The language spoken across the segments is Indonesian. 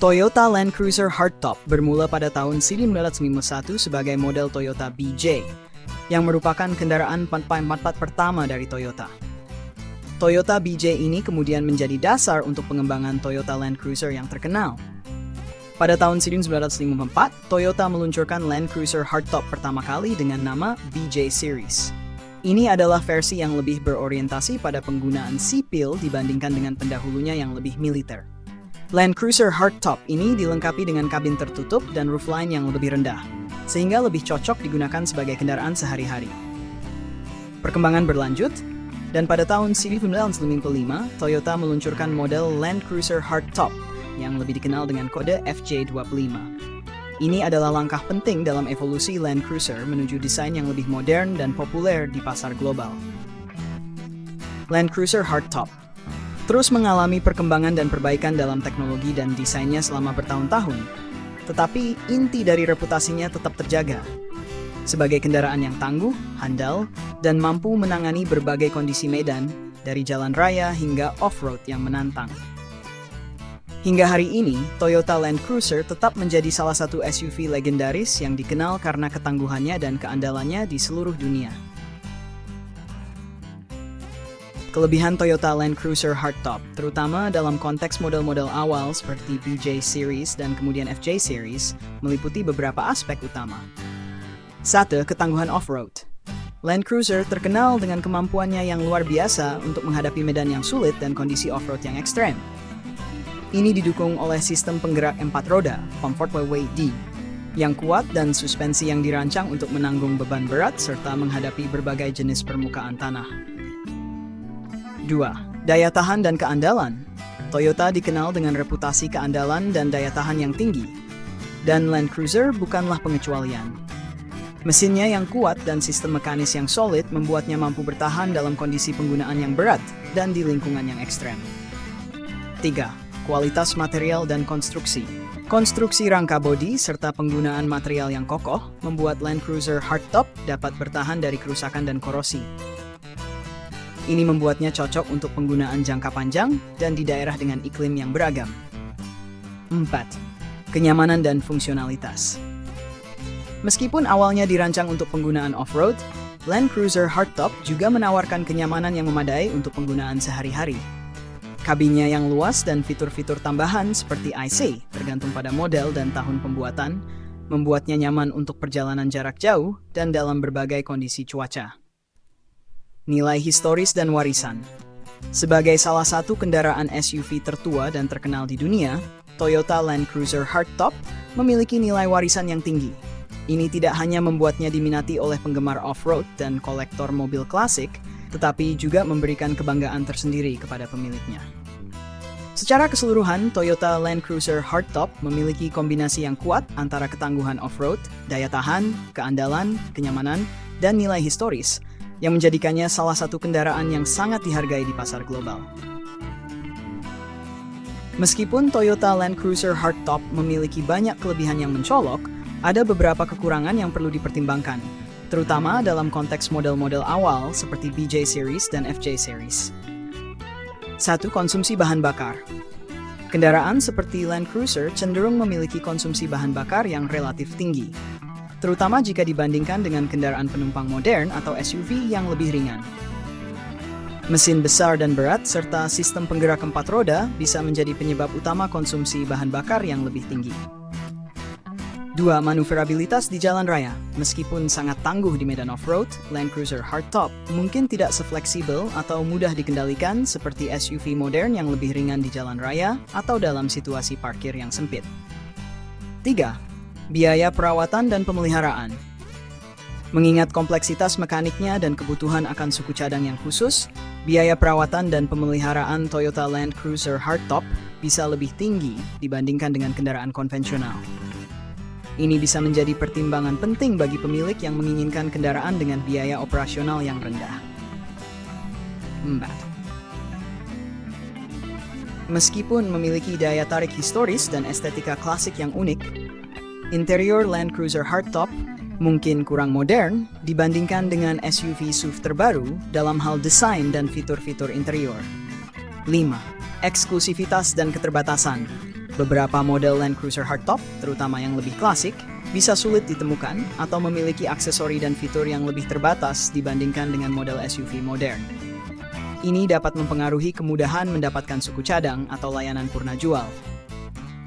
Toyota Land Cruiser Hardtop bermula pada tahun 1951 sebagai model Toyota BJ, yang merupakan kendaraan 4x4 pertama dari Toyota. Toyota BJ ini kemudian menjadi dasar untuk pengembangan Toyota Land Cruiser yang terkenal. Pada tahun 1954, Toyota meluncurkan Land Cruiser Hardtop pertama kali dengan nama BJ Series. Ini adalah versi yang lebih berorientasi pada penggunaan sipil dibandingkan dengan pendahulunya yang lebih militer. Land Cruiser Hardtop ini dilengkapi dengan kabin tertutup dan roofline yang lebih rendah, sehingga lebih cocok digunakan sebagai kendaraan sehari-hari. Perkembangan berlanjut, dan pada tahun 1955, Toyota meluncurkan model Land Cruiser Hardtop yang lebih dikenal dengan kode FJ25. Ini adalah langkah penting dalam evolusi Land Cruiser menuju desain yang lebih modern dan populer di pasar global. Land Cruiser Hardtop terus mengalami perkembangan dan perbaikan dalam teknologi dan desainnya selama bertahun-tahun, tetapi inti dari reputasinya tetap terjaga sebagai kendaraan yang tangguh, handal, dan mampu menangani berbagai kondisi medan, dari jalan raya hingga off-road yang menantang. Hingga hari ini, Toyota Land Cruiser tetap menjadi salah satu SUV legendaris yang dikenal karena ketangguhannya dan keandalannya di seluruh dunia. Kelebihan Toyota Land Cruiser Hardtop, terutama dalam konteks model-model awal seperti BJ Series dan kemudian FJ Series, meliputi beberapa aspek utama. 1. Ketangguhan off-road. Land Cruiser terkenal dengan kemampuannya yang luar biasa untuk menghadapi medan yang sulit dan kondisi off-road yang ekstrem. Ini didukung oleh sistem penggerak 4 roda, Comfortable Weight D, yang kuat dan suspensi yang dirancang untuk menanggung beban berat serta menghadapi berbagai jenis permukaan tanah. 2. Daya tahan dan keandalan. Toyota dikenal dengan reputasi keandalan dan daya tahan yang tinggi, dan Land Cruiser bukanlah pengecualian. Mesinnya yang kuat dan sistem mekanis yang solid membuatnya mampu bertahan dalam kondisi penggunaan yang berat dan di lingkungan yang ekstrem. 3. Kualitas material dan konstruksi. Konstruksi rangka bodi serta penggunaan material yang kokoh membuat Land Cruiser Hardtop dapat bertahan dari kerusakan dan korosi. Ini membuatnya cocok untuk penggunaan jangka panjang dan di daerah dengan iklim yang beragam. 4. Kenyamanan dan fungsionalitas. Meskipun awalnya dirancang untuk penggunaan off-road, Land Cruiser Hardtop juga menawarkan kenyamanan yang memadai untuk penggunaan sehari-hari. Kabinnya yang luas dan fitur-fitur tambahan seperti IC, tergantung pada model dan tahun pembuatan, membuatnya nyaman untuk perjalanan jarak jauh dan dalam berbagai kondisi cuaca. Nilai historis dan warisan. Sebagai salah satu kendaraan SUV tertua dan terkenal di dunia, Toyota Land Cruiser Hardtop memiliki nilai warisan yang tinggi. Ini tidak hanya membuatnya diminati oleh penggemar off-road dan kolektor mobil klasik, tetapi juga memberikan kebanggaan tersendiri kepada pemiliknya. Secara keseluruhan, Toyota Land Cruiser Hardtop memiliki kombinasi yang kuat antara ketangguhan off-road, daya tahan, keandalan, kenyamanan, dan nilai historis, yang menjadikannya salah satu kendaraan yang sangat dihargai di pasar global. Meskipun Toyota Land Cruiser Hardtop memiliki banyak kelebihan yang mencolok, ada beberapa kekurangan yang perlu dipertimbangkan, terutama dalam konteks model-model awal seperti BJ Series dan FJ Series. 1. Konsumsi bahan bakar. Kendaraan seperti Land Cruiser cenderung memiliki konsumsi bahan bakar yang relatif tinggi, terutama jika dibandingkan dengan kendaraan penumpang modern atau SUV yang lebih ringan. Mesin besar dan berat serta sistem penggerak 4 roda bisa menjadi penyebab utama konsumsi bahan bakar yang lebih tinggi. 2. Manuverabilitas di jalan raya. Meskipun sangat tangguh di medan off-road, Land Cruiser Hardtop mungkin tidak sefleksibel atau mudah dikendalikan seperti SUV modern yang lebih ringan di jalan raya atau dalam situasi parkir yang sempit. 3. Biaya perawatan dan pemeliharaan. Mengingat kompleksitas mekaniknya dan kebutuhan akan suku cadang yang khusus, biaya perawatan dan pemeliharaan Toyota Land Cruiser Hardtop bisa lebih tinggi dibandingkan dengan kendaraan konvensional. Ini bisa menjadi pertimbangan penting bagi pemilik yang menginginkan kendaraan dengan biaya operasional yang rendah. 4. Meskipun memiliki daya tarik historis dan estetika klasik yang unik, interior Land Cruiser Hardtop mungkin kurang modern dibandingkan dengan SUV SUV terbaru dalam hal desain dan fitur-fitur interior. 5. Eksklusivitas dan keterbatasan. Beberapa model Land Cruiser hardtop, terutama yang lebih klasik, bisa sulit ditemukan atau memiliki aksesori dan fitur yang lebih terbatas dibandingkan dengan model SUV modern. Ini dapat mempengaruhi kemudahan mendapatkan suku cadang atau layanan purna jual.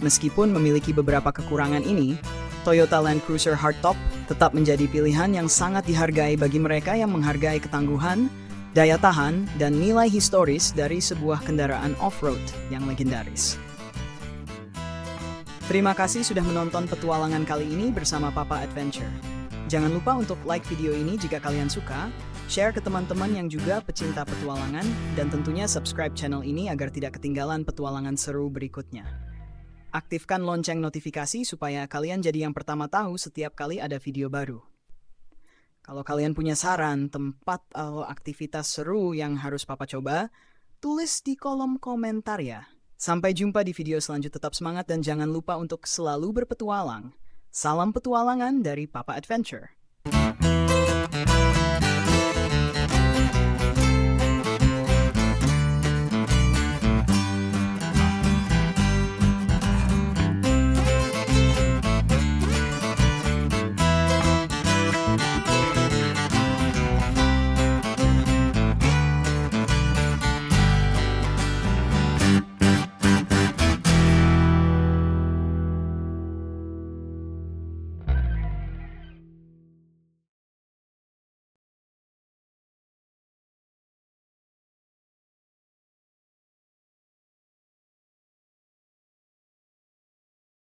Meskipun memiliki beberapa kekurangan ini, Toyota Land Cruiser hardtop tetap menjadi pilihan yang sangat dihargai bagi mereka yang menghargai ketangguhan, daya tahan, dan nilai historis dari sebuah kendaraan off-road yang legendaris. Terima kasih sudah menonton petualangan kali ini bersama Papa Adventure. Jangan lupa untuk like video ini jika kalian suka, share ke teman-teman yang juga pecinta petualangan, dan tentunya subscribe channel ini agar tidak ketinggalan petualangan seru berikutnya. Aktifkan lonceng notifikasi supaya kalian jadi yang pertama tahu setiap kali ada video baru. Kalau kalian punya saran, tempat atau aktivitas seru yang harus Papa coba, tulis di kolom komentar ya. Sampai jumpa di video selanjutnya, tetap semangat dan jangan lupa untuk selalu berpetualang. Salam petualangan dari Papa Adventure.